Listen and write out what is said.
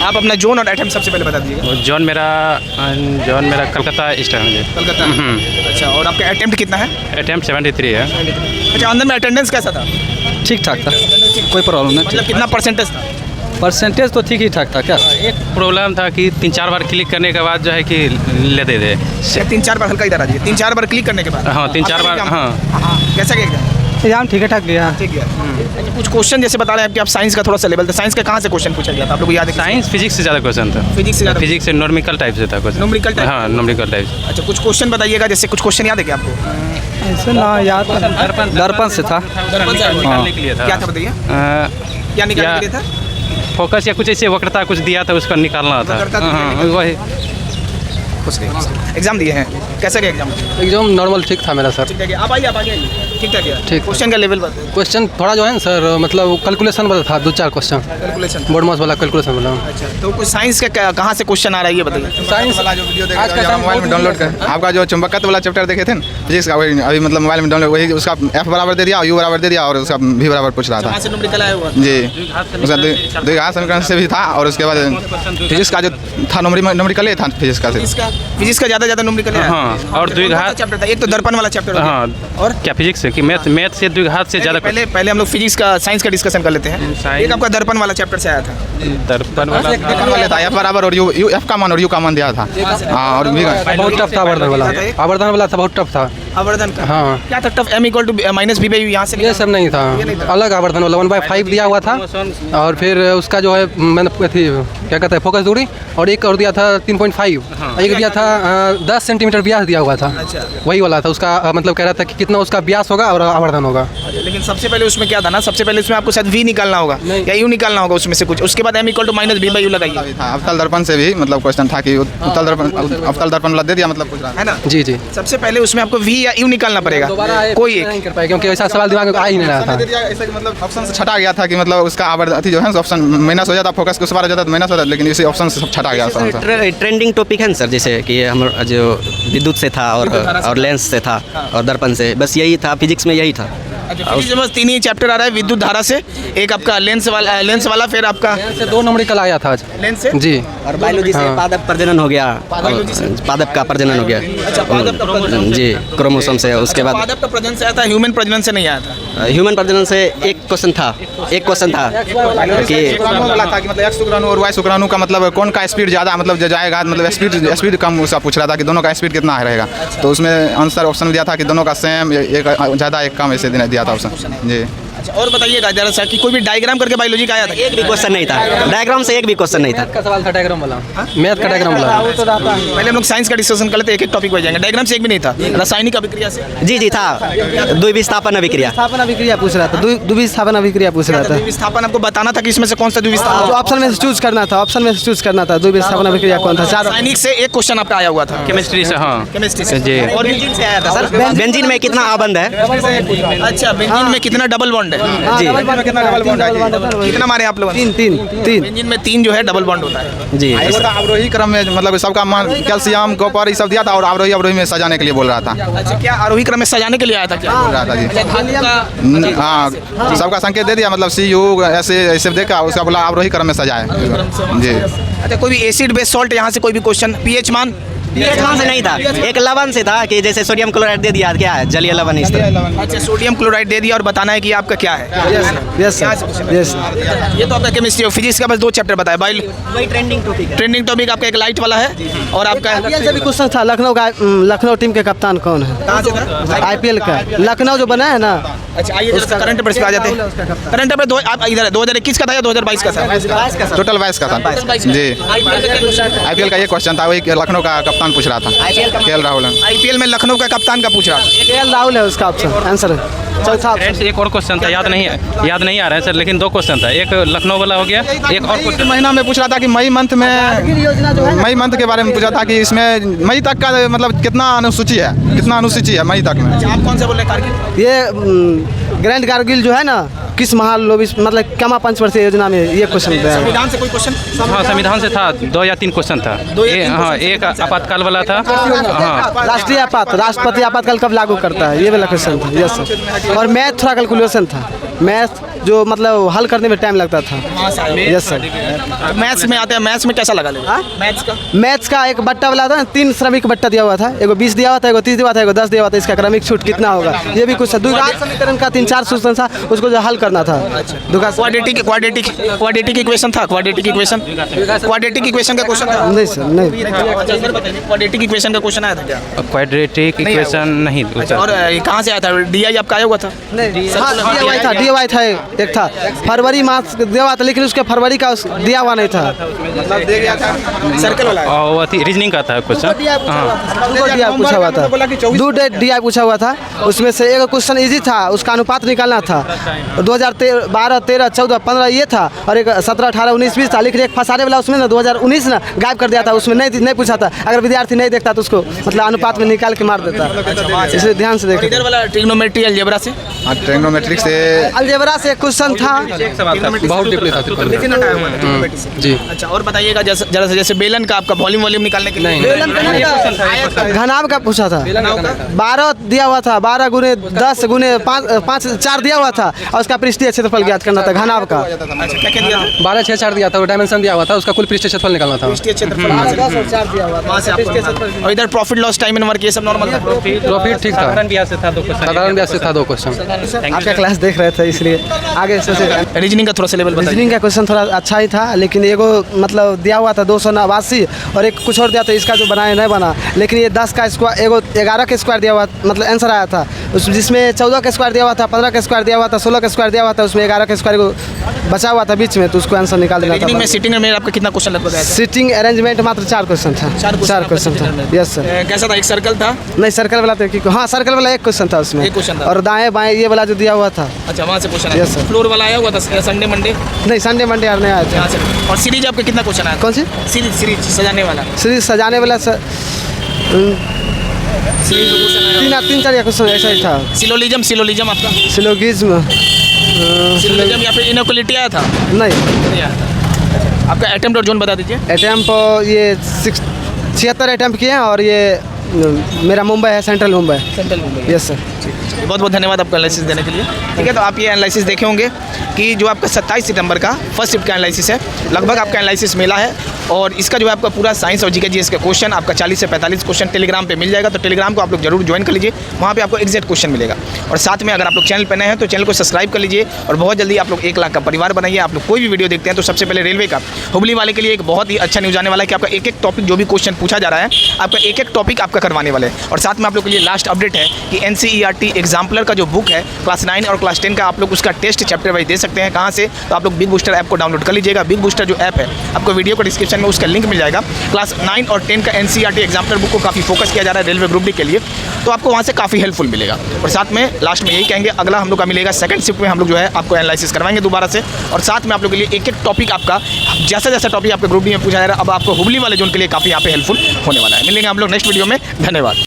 आप अपना जोन और अटेम्प्ट सबसे पहले बता दीजिएगा। जॉन मेरा कलकत्ता ईस्टर्न है। कलकत्ता। अच्छा, और आपका अटेम्प्ट कितना है? अटेम्प्ट 73 है। अच्छा, अंदर में अटेंडेंस कैसा था? ठीक ठाक था, कोई प्रॉब्लम नहीं। मतलब कितना परसेंटेज था? परसेंटेज तो ठीक ही ठाक था। क्या एक प्रॉब्लम था कि 3-4 बार क्लिक करने के बाद जो है कि लेते थे। 3-4 बार हल्का इधर आ जाइए। 3-4 बार क्लिक करने के बाद? हाँ, 3-4 बार। हाँ, कैसा गया एग्जाम? एग्जाम ठीक है ठाक गया। ठीक है। अच्छा, कुछ क्वेश्चन जैसे बता रहे हैं कि आप साइंस का थोड़ा सा लेवल था, साइंस का कहाँ से क्वेश्चन पूछा गया था आप लोग को याद है? साइंस फिजिक्स से ज़्यादा क्वेश्चन था। फिजिक्स से ज़्यादा? फिजिक्स से नॉर्मिकल टाइप से था क्वेश्चन। Numerical type? हाँ, नॉर्मिकल टाइप। अच्छा, कुछ क्वेश्चन बताइएगा, जैसे कुछ क्वेश्चन याद है क्या आपको? ऐसे ना याद, दर्पण से था। दर्पण से निकालने के लिए था। क्या था बताइए? क्या निकालने के लिए था? फोकस या कुछ ऐसे वक्रता कुछ दिया था, उसका निकालना था। हाँ, वही। एग्जाम दिए हैं, कैसा गया एग्जाम? एग्जाम नॉर्मल ठीक था मेरा सर। ठीक है, आप आइए ठीक ठाक गया। ठीक। क्वेश्चन का लेवल बताइए। क्वेश्चन थोड़ा जो है ना सर, मतलब कैलकुलेशन वाला था, 2-4 क्वेश्चन कैलकुलेशन। बोर्ड मास वाला कैलकुलेशन वाला। अच्छा, तो कुछ साइंस का कहाँ से क्वेश्चन आ रहा है ये बताइए। साइंस वाला जो वीडियो आज का मोबाइल में डाउनलोड कर, आपका जो चुंबकत्व वाला चैप्टर देखे थे ना फिजिक्स का, वही अभी मतलब मोबाइल में डाउनलोड, वही उसका F बराबर दे दिया, U बराबर दे दिया और उसका V बराबर पूछ रहा था। कहाँ से न्यूमेरिकल आया हुआ? जी, उसका द्विघात समीकरण से भी था और उसके बाद फिजिक्स का जो था न्यूमेरिकल ही था फिजिक्स का। फिजिक्स का ज़्यादा न्यूमेरिकल है। हाँ, और द्विघात चैप्टर था, एक तो दर्पण वाला चैप्टर। हाँ, और क्या फिजिक्स है कि मैथ से द्विघात से ज़्यादा। पहले हम लोग फिजिक्स का साइंस का डिस्कशन कर लेते हैं। एक आपका दर्पण वाला चैप्टर से आया था। दर्पण वाला था F बराबर और F का मान और U का मान दिया था। हाँ, और V का बहुत टफ था। आवर्धन वाला था, बहुत टफ था। आवर्धन का? हाँ। क्या था टफ? M = -B/U यहाँ से ये सब नहीं था, अलग आवर्धन वाला 1/5 दिया हुआ था। और फिर उसका जो है मैंने क्या कहते हैं फोकस दूरी, और एक और दिया था 3.5। एक दिया था 10 सेंटीमीटर व्यास दिया हुआ था। अच्छा। वही वाला था उसका, मतलब कह रहा था कि कितना उसका व्यास होगा और आवर्धन होगा। लेकिन सबसे पहले उसमें क्या था ना, सबसे पहले उसमें आपको शायद V निकालना होगा या U निकालना होगा उसमें से कुछ। उसके बाद M = -B/U लगाइए। अवतल दर्पण से भी मतलब क्वेश्चन था कि अवतल दर्पण वाला दे दिया, मतलब कुछ है ना? जी जी। सबसे पहले उसमें आपको V या U निकालना पड़ेगा, कोई एक नहीं कर पाए क्योंकि ऐसा सवाल दिमाग में आ ही नहीं रहा था। ऐसा कि मतलब ऑप्शन से छटा गया था कि मतलब उसका आवर्धन जो है ऑप्शन माइनस हो जाता, फोकस उस बार हो जाता तो माइनस हो जाता, लेकिन इसी ऑप्शन से सब छटा गया। ट्रेंडिंग टॉपिक है ना सर, जैसे कि हम जो विद्युत से था और लेंस से था और दर्पण से, बस यही था फिजिक्स में, यही था। फिजिक्स में बस 3 ही चैप्टर आ रहा है, विद्युत धारा से, एक आपका लेंस वाला फिर आपका से 2 न्यूमेरिकल आया था आज। लेंस से जी। और बायोलॉजी से पादप प्रजनन हो गया, पादप का प्रजनन हो गया। अच्छा, पादप का प्रजनन। जी, क्रोमोसोम से। उसके बाद पादप का प्रजनन से आया था, ह्यूमन प्रजनन से नहीं आया था। ह्यूमन प्रजनन से एक क्वेश्चन था कि वाला था कि मतलब X शुक्राणु और Y शुक्राणु का मतलब कौन का स्पीड ज़्यादा मतलब जाएगा, मतलब स्पीड कम उसका पूछ रहा था कि दोनों का स्पीड कितना रहेगा। तो उसमें आंसर ऑप्शन दिया था कि दोनों का सेम, एक ज़्यादा एक कम, ऐसे दिया था ऑप्शन। जी। अच्छा, और बताइएगा जरा सा कि कोई भी डायग्राम करके बायोलॉजी का आया था? एक भी क्वेश्चन नहीं था, डायग्राम से एक भी क्वेश्चन नहीं था। मैथ का सवाल था, डायग्राम वाला। मैथ का डायग्राम वाला। पहले हम लोग साइंस का डिस्कशन कर लेते, एक टॉपिक हो जाएंगे। डायग्राम से एक भी नहीं था। रासायनिक अभिक्रिया से? जी था, द्विविस्थापन अभिक्रिया। स्थापन अभिक्रिया पूछ रहा था, द्विविस्थापन अभिक्रिया पूछ रहा था। द्विविस्थापन आपको बताना था कि इसमें से कौन सा द्विविस्थापन, जो ऑप्शन में से चूज करना था, द्विविस्थापन अभिक्रिया कौन था। रासायनिक से एक क्वेश्चन आपका आया हुआ था, केमिस्ट्री से। हाँ, केमिस्ट्री से। जी। और बेंजीन से आया था सर। बेंजीन में कितना आबंध है? अच्छा, बेंजीन में कितना डबल बॉन्ड है? जी। कितना डबल बॉन्ड है? कितना मारे आप लोग? 3। बेंजीन में 3 जो है डबल बॉन्ड होता है। जी। अवरोही क्रम में मतलब सबका मान कैल्शियम, कॉपर ये सब दिया था और अवरोही में सजाने के लिए बोल रहा था। अच्छा, क्या आरोही क्रम में सजाने के लिए आया था क्या? बोल रहा था जी। हाँ, सबका संकेत दे दिया, मतलब CU ऐसे देखा, उसका बोला अवरोही क्रम में सजाए। जी। अच्छा, कोई भी एसिड बेस सॉल्ट यहाँ से कोई भी क्वेश्चन, पीएच मान? मान से नहीं था, एक लवण से था कि जैसे सोडियम क्लोराइड दे दिया, क्या है जलीय लवण इस तरह। अच्छा, सोडियम क्लोराइड दे दिया और बताना है कि आपका क्या है। यस। ये तो आपका केमिस्ट्री और फिजिक्स का बस 2 चैप्टर बताया। वही ट्रेंडिंग टॉपिक है। ट्रेंडिंग टॉपिक आपका एक लाइट वाला है और आपका ये भी क्वेश्चन था, लखनऊ टीम के कप्तान कौन है? कहाँ से था? IPL का लखनऊ जो बना है ना। अच्छा, आइए जरा करंट अफेयर्स पे आ जाते हैं। करंट अफेयर आप इधर 2021 का था या 2022 का था? टोटल 22 का था। जी। IPL का ये क्वेश्चन था, वही लखनऊ का कप्तान पूछ रहा था, KL राहुल। IPL में लखनऊ का कप्तान का पूछ रहा था। KL राहुल है उसका ऑप्शन, आंसर चौथा। एक और क्वेश्चन था, याद नहीं आ रहा है सर, लेकिन 2 क्वेश्चन था। एक लखनऊ वाला हो गया, एक और क्वेश्चन महीना में पूछ रहा था कि मई मंथ के बारे में पूछा था कि इसमें मई तक का मतलब कितना अनुसूची है मई तक में। आप कौन सा बोल रहे हैं? कारगिल? ये ग्रैंड कारगिल जो है ना, किस महालोबिस मतलब क्षमा पंचवर्षीय योजना में ये क्वेश्चन है। संविधान से कोई क्वेश्चन? हाँ, संविधान से था, 2 या 3 क्वेश्चन था। हाँ, एक आपातकाल वाला था। हाँ, राष्ट्रपति आपातकाल कब लागू करता है, ये वाला क्वेश्चन था। Yes sir. और मैथ थोड़ा कैलकुलेशन था। मैथ जो मतलब हल करने में टाइम लगता था। Yes sir. मैथ्स में आते हैं, मैथ्स में कैसा लगा मैथ्स का? मैथ्स का एक बट्टा वाला था, 3 श्रमिक बट्टा दिया हुआ था, एगो 20 दिया हुआ था, एगो 30 दिया हुआ था, एगो 10 दिया हुआ था। इसका क्रमिक छूट कितना होगा ये भी कुछ द्विघात समीकरण का 3-4 सूत्र था, उसको जो हल करना था। क्वाड्रेटिक इक्वेशन था, क्वाड्रेटिक इक्वेशन का क्वेश्चन था। नहीं सर नहीं। क्वाड्रेटिक इक्वेशन का क्वेश्चन आया था क्या? क्वाड्रेटिक इक्वेशन नहीं अच्छा, और ये कहाँ से आया था? DI आपका आया हुआ था? DIY था एक था, फरवरी मास दिया हुआ था, लेकिन उसके फरवरी का दिया हुआ नहीं था। सर्कल वाला और वो थी रीजनिंग का था क्वेश्चन। पूछा हुआ था, 2 डेट DI पूछा हुआ था, उसमें से एक क्वेश्चन इजी था, उसका अनुपात निकालना था। 2012, 13, 14, 15 ये था, और एक 17, 18, 19, 20 था, लेकिन एक फंसाने वाला उसमें ना 2019 ना गायब कर दिया था, उसमें नहीं पूछा था। अगर विद्यार्थी नहीं देखता तो उसको मतलब अनुपात में निकाल के मार देता, इसलिए ध्यान से देखिए। इधर वाला ट्रिग्नोमेट्री अलजेब्रा से, हाँ ट्रिग्नोमेट्रिक से अलजेब्रा से क्वेश्चन था, बहुत डीपली था जी। अच्छा, और बताइएगा जैसे बेलन का आपका वॉल्यूम निकालने के लिए घनाभ का पूछा था, 12 दिया हुआ था, 12 गुने 10 गुने 5 4 दिया हुआ था, और उसका पृष्ठीय क्षेत्रफल ज्ञात करना था घनाभ का। क्या क्या दिया था? 12, 6, 4 दिया था, वो डायमेंशन दिया हुआ था, उसका कुल पृष्ठीय क्षेत्रफल निकालना था। पृष्ठीय क्षेत्रफल वहाँ से आपको, और इधर profit loss time and work ये सब नॉर्मल था? प्रॉफिट ठीक था, साधारण ब्याज से था 2 क्वेश्चन। साधारण ब्याज से था 2 क्वेश्चन। आपका क्लास देख रहे थे इसलिए आगे सोचे। रीजनिंग का थोड़ा सा लेवल बताइए। रीजनिंग का क्वेश्चन थोड़ा अच्छा ही था, लेकिन एगो मतलब दिया हुआ था 289, और एक कुछ और दिया था, इसका जो बनाया नहीं बना, लेकिन ये 10 का स्क्वायर, एगो 11 का स्क्वायर दिया हुआ, मतलब आंसर आया था जिसमें 14 का स्क्वायर दिया हुआ था, 15 का स्क्वायर दिया हुआ था, 16 का स्क्वायर दिया हुआ था, उसमें 11 का स्क्वायर को बचा हुआ था बीच में, तो उसको आंसर निकाल देना रीजनिंग में था। सिटिंग में आपका कितना क्वेश्चन लगभग आया था? सीटिंग अरेंजमेंट मात्र 4 क्वेश्चन था, 4 क्वेश्चन था। Yes sir. कैसा था? एक सर्कल था? नहीं सर्कल वाला तो हाँ सर्कल वाला एक क्वेश्चन था उसमें, एक क्वेश्चन था। और दाएं बाएं ये वाला जो दिया हुआ था। अच्छा, वहाँ से क्वेश्चन Yes, sir. फ्लोर वाला आया हुआ था संडे मंडे? नहीं संडे मंडे यार नहीं आया था। यहाँ से। और सीरीज आपका कितना क्वेश्चन आया? कौन सी सीरीज सजाने वाला? सीरीज सजाने वाला सर 3-4 क्वेश्चन ऐसा ही था। सिलोलिज्म आपका? सिलोगिज्म सिलोलिज्म या फिर इनोक्वलिटी आया था? नहीं। आपका अटेम्प्ट और जोन बता दीजिए। अटैम्प्ट ये 76 अटैम्प्ट किए हैं, और ये मेरा मुंबई है, सेंट्रल मुंबई। Yes sir. बहुत बहुत धन्यवाद आपका एनालिसिस देने के लिए। ठीक है, तो आप ये एनालिसिस देखे होंगे कि जो आपका 27 सितंबर का फर्स्ट शिफ्ट का एनालिसिस है, लगभग आपका एनालिसिस मिला है, और इसका जो है आपका पूरा साइंस और जीके जीएस का क्वेश्चन आपका 40 से 45 क्वेश्चन टेलीग्राम पे मिल जाएगा। तो टेलीग्राम को आप लोग जरूर ज्वाइन कर लीजिए, वहाँ पे आपको एग्जैक्ट क्वेश्चन मिलेगा। और साथ में अगर आप लोग चैनल पर नए हैं तो चैनल को सब्सक्राइब कर लीजिए, और बहुत जल्दी आप लोग 1 लाख का परिवार बनाइए। आप लोग कोई भी वीडियो देखते हैं तो सबसे पहले रेलवे का हुबली वाले के लिए एक बहुत ही अच्छा न्यूज़ आने वाला है कि आपका एक टॉपिक जो भी क्वेश्चन पूछा जा रहा है, आपका एक टॉपिक आपका करवाने वाले हैं। और साथ में आप लोग के लिए लास्ट अपडेट है कि NCERT एग्जाम्पलर का जो बुक है क्लास 9 और क्लास 10 का, आप लोग उसका टेस्ट चैप्टर वाइज दे सकते हैं। कहाँ से? तो आप लोग बिग बूस्टर ऐप को डाउनलोड कर लीजिएगा। बिग बूस्टर जो ऐप है, आपको वीडियो को डिस्क्रिप्शन में उसका लिंक मिल जाएगा। क्लास 9 और 10 का NCERT एग्जाम्पलर बुक को काफ़ी फोकस किया जा रहा है रेलवे ग्रुप डी के लिए, तो आपको वहाँ से काफ़ी हेल्पफुल मिलेगा। और साथ में लास्ट में यही कहेंगे, अगला हम लोग का मिलेगा सेकंड शिफ्ट में, हम लोग जो है आपको एनालिसिस करवाएंगे दोबारा से। और साथ में आप लोग के लिए एक टॉपिक आपका जैसा टॉपिक आपके ग्रुप डी में पूछा जा रहा है, अब आपको हुबली वाले जोन के लिए काफ़ी यहाँ पे हेल्पफुल होने वाला है। मिलेंगे हम लोग नेक्स्ट वीडियो में। धन्यवाद।